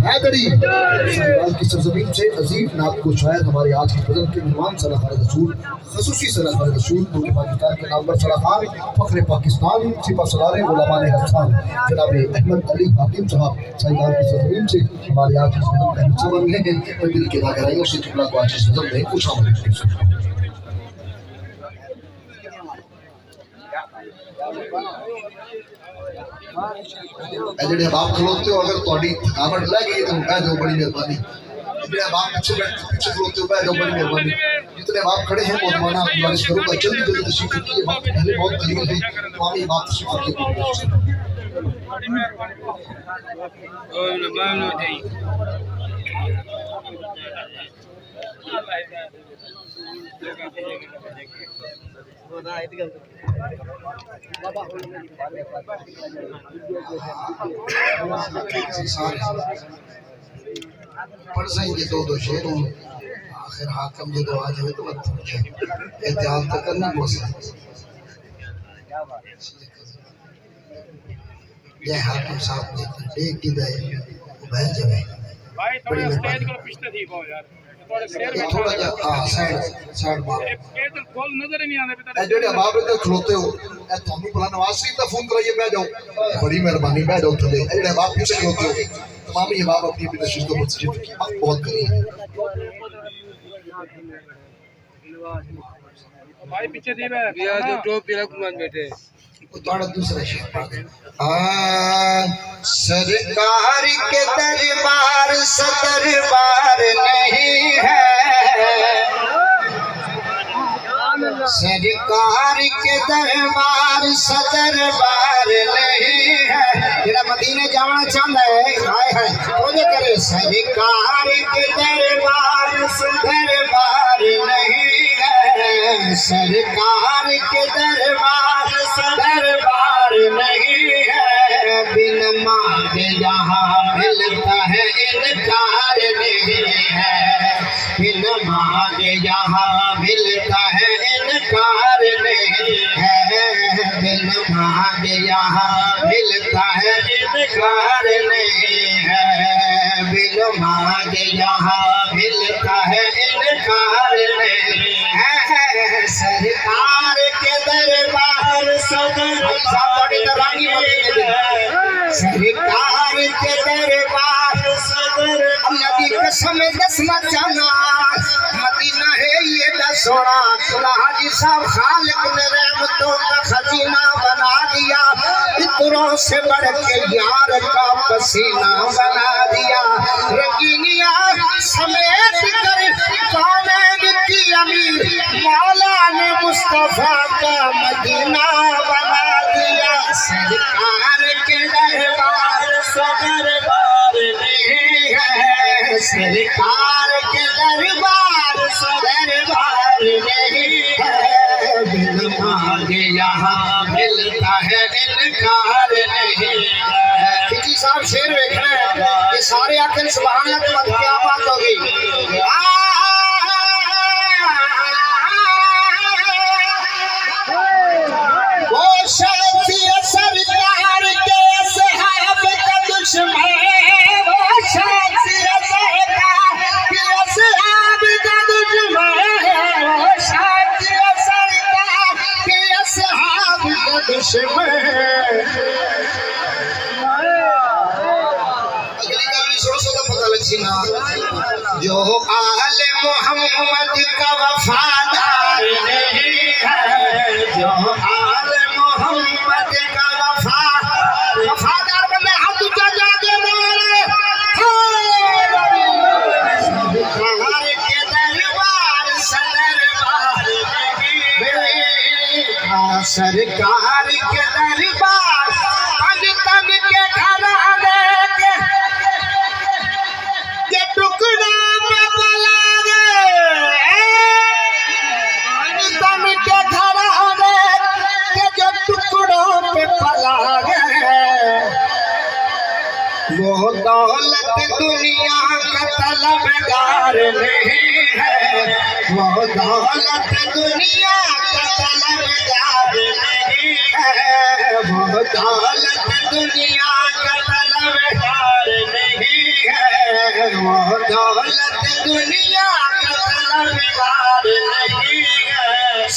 Hydari Senegal की सरजमीन से अजीब नात को शायद हमारे आज की बदन के मेहमान सलाह रसूल खसूसी सलाह रसूल मुल्क पाकिस्तान के नामवर सलाह खान फखरे पाकिस्तान सिपा सलारे उलमा ने हसन जनाब अहमद अली हाकिम साहब सेनेगाल की सरजमीन से हमारे आज की बदन का हिस्सा बन गए हैं। मैं दिल के नागराइयों से किबला को आज इस बदन में कुछ शामिल जेडे बाप खलोते हो अगर थोड़ी थकावट लग गई तो बह जाओ, बड़ी मेहरबानी। जितने बाप पीछे खलोते हो बह जाओ, बड़ी मेहरबानी। जितने बाप खड़े हैं बहुत माना गुजारिश करूंगा जल्दी जल्दी तशरीफ रखिए, बाप पहले बहुत करीब है तो आप ये बात तशरीफ रखिए। पढ़ सकेंगे दो शेर आखिर हाकम जो आ जाए तो एहतियात तो करना पड़ेगा। जय हाकम साहब देख की दे बह जाए भाई थोड़ा स्टेज को पीछे थी को यार थोड़ा जा साइड साइड बात तो खोल नजर ही नहीं आने पे जेडे बाप इधर खलोते हो ए थानू भला नवाज शरीफ का फोन कराइए बह जाओ, बड़ी मेहरबानी बह जाओ थले। जेडे बाप पीछे खलोते हो तमाम ये बाप अपनी अपनी तशरीफ को मस्जिद की बहुत करी भाई पीछे दी है बिया जो टोपी रखमान बैठे थोड़ा दूसरा शेर पढ़ दे। सरकार के दरबार सदरबार नहीं है, सरकार के दरबार सदरबार नहीं है। जेड़ा मदीने जाना चाहता है हाय हाय वो करे सरकार के दरबार सदरबार नहीं है, सरकार के दरबार दरबार नहीं है। बिन मांगे यहाँ मिलता है इनकार नहीं है, बिन मांगे यहाँ मिलता है इनकार नहीं है, बिन मांगे यहाँ मिलता है इनकार नहीं है, बिन मांगे यहाँ मिलता है इनकार नहीं है। सरकार के दरबार सरकार के दरबार अल्लाह की कसम दसना चाहना मदीना है ये सोना हाजी साहब खालिक ने रहमतों का खजीना बना दिया, इतरों से बढ़ के यार का पसीना बना दिया। रंगीनिया समेत कर कानैन की अमीर मौला ने मुस्तफा का मदीना बना दिया। सरकार के दरबार दरबार नहीं है, सरकार के दरबार दरबार नहीं है। बिन मांगे यहाँ मिलता है इनकार नहीं है। किसी साहब शेर देखना है ये सारे आखिर सुभान अल्लाह के बाद क्या बात होगी। वो शख्सियत सरकार के सहाब का दुश्मन, वो शख्सियत सरकार के सहाब का दुश्मन, वो शख्सियत सरकार के सहाब का दुश्मन। जो आले मोहम्मद का वफादार नहीं है, जो आले मोहम्मद का वफादार बंदे हाथ ऊंचा जाके बोले सरकार के दरबार सदरबार नहीं, सरकार के दरबार तन तन के घराने के टुकड़ा पे पला गए, तन के घराने के जो टुकड़ों पे पला गए। वो दौलत दुनिया का तलबगार नहीं है, वो दौलत दुनिया का तलबगार नहीं है, वो दौलत दुनिया का तलबगार नहीं है। दौलत दुनिया का तलबगार नहीं है।